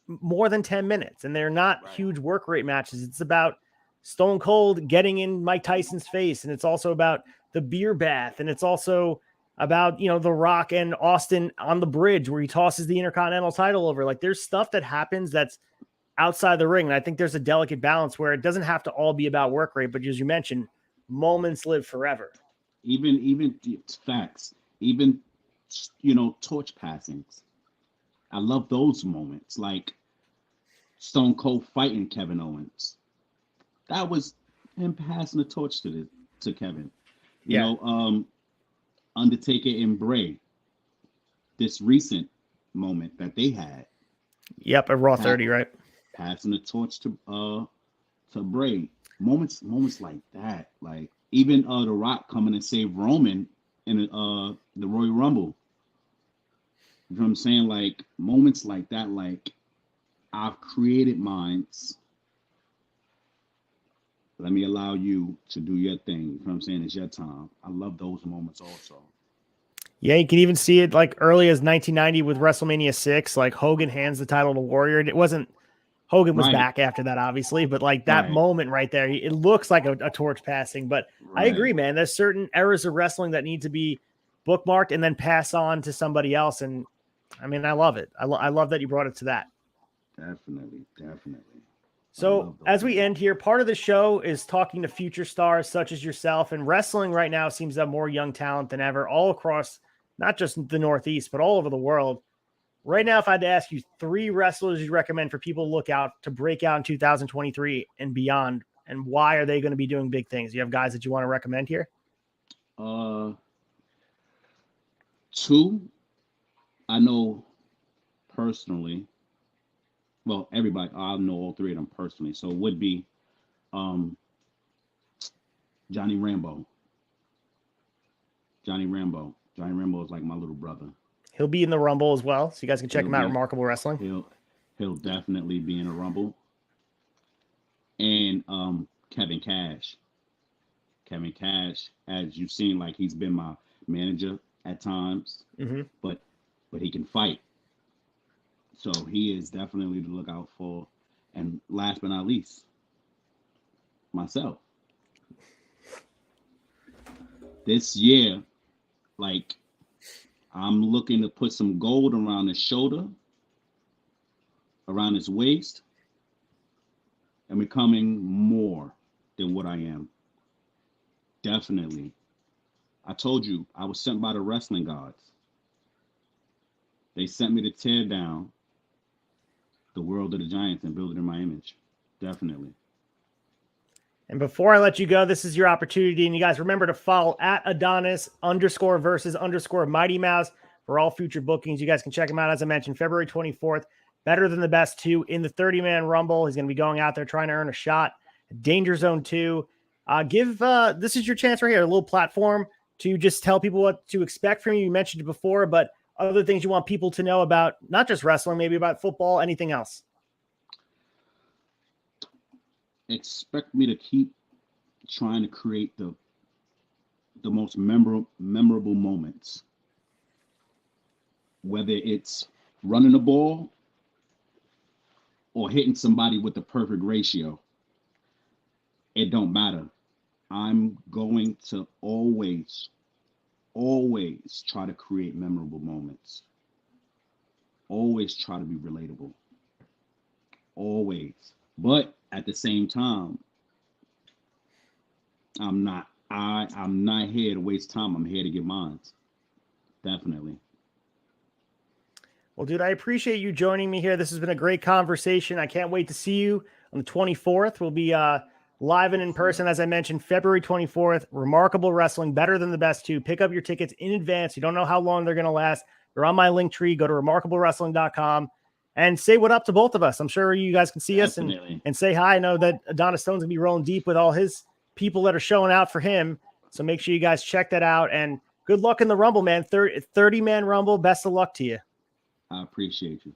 more than 10 minutes, and they're not huge work rate matches. It's about Stone Cold getting in Mike Tyson's face, and it's also about the beer bath, and it's also about, you know, The Rock and Austin on the bridge where he tosses the Intercontinental title over. Like there's stuff that happens that's outside the ring, and I think there's a delicate balance where it doesn't have to all be about work rate, but as you mentioned, moments live forever. Even facts, even, you know, torch passings. I love those moments, like Stone Cold fighting Kevin Owens. That was him passing the torch to Kevin. You know, Undertaker and Bray. This recent moment that they had. Yep, at Raw 30, right? Passing the torch to Bray. Moments like that. Like even The Rock coming and save Roman in the Royal Rumble. You know what I'm saying? Like moments like that, like I've created minds. Let me allow you to do your thing. You know what I'm saying? It's your time. I love those moments also. Yeah, you can even see it like early as 1990 with WrestleMania 6. Like Hogan hands the title to Warrior. It wasn't Hogan was back after that, obviously, but like that moment right there, it looks like a torch passing. But I agree, man. There's certain eras of wrestling that need to be bookmarked and then pass on to somebody else. And I mean, I love it. I love that you brought it to that. Definitely. So as we end here, part of the show is talking to future stars such as yourself, and wrestling right now seems to have more young talent than ever all across, not just the Northeast, but all over the world. Right now, if I had to ask you 3 wrestlers you recommend for people to look out to break out in 2023 and beyond, and why are they going to be doing big things? You have guys that you want to recommend here? 2, I know personally. Well, everybody, I know all 3 of them personally. So it would be Johnny Rambo. Johnny Rambo is like my little brother. He'll be in the Rumble as well, so you guys can check him out. Remarkable Wrestling. He'll definitely be in a Rumble. And Kevin Cash. Kevin Cash, as you've seen, like he's been my manager at times, but he can fight. So he is definitely to look out for. And last but not least, myself. This year, like, I'm looking to put some gold around his shoulder, around his waist, and becoming more than what I am. Definitely. I told you, I was sent by the wrestling gods. They sent me to tear down the world of the Giants and build it in my image. Definitely. And before I let you go, this is your opportunity. And you guys remember to follow at Adonis_versus_Mighty Mouse for all future bookings. You guys can check him out. As I mentioned, February 24th, Better Than the Best 2 in the 30-man Rumble. He's going to be going out there trying to earn a shot. Danger Zone 2. This is your chance right here, a little platform to just tell people what to expect from you. You mentioned it before, but other things you want people to know about, not just wrestling, maybe about football, anything else. Expect me to keep trying to create the most memorable moments. Whether it's running the ball or hitting somebody with the perfect ratio, it don't matter. I'm going to always try to create memorable moments. Always try to be relatable. Always. But at the same time, I'm not here to waste time. I'm here to get mine. Definitely. Well, dude, I appreciate you joining me here. This has been a great conversation. I can't wait to see you on the 24th. We'll be live and in person, as I mentioned, February 24th. Remarkable Wrestling, Better Than the Best 2. Pick up your tickets in advance. You don't know how long they're going to last. They're on my link tree. Go to remarkablewrestling.com and say what up to both of us. I'm sure you guys can see us and say hi. I know that Adonis Stone's going to be rolling deep with all his people that are showing out for him. So make sure you guys check that out. And good luck in the Rumble, man. 30-man Rumble. Best of luck to you. I appreciate you.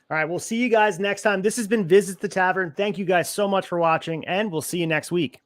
All right, we'll see you guys next time. This has been Visit the Tavern. Thank you guys so much for watching, and we'll see you next week.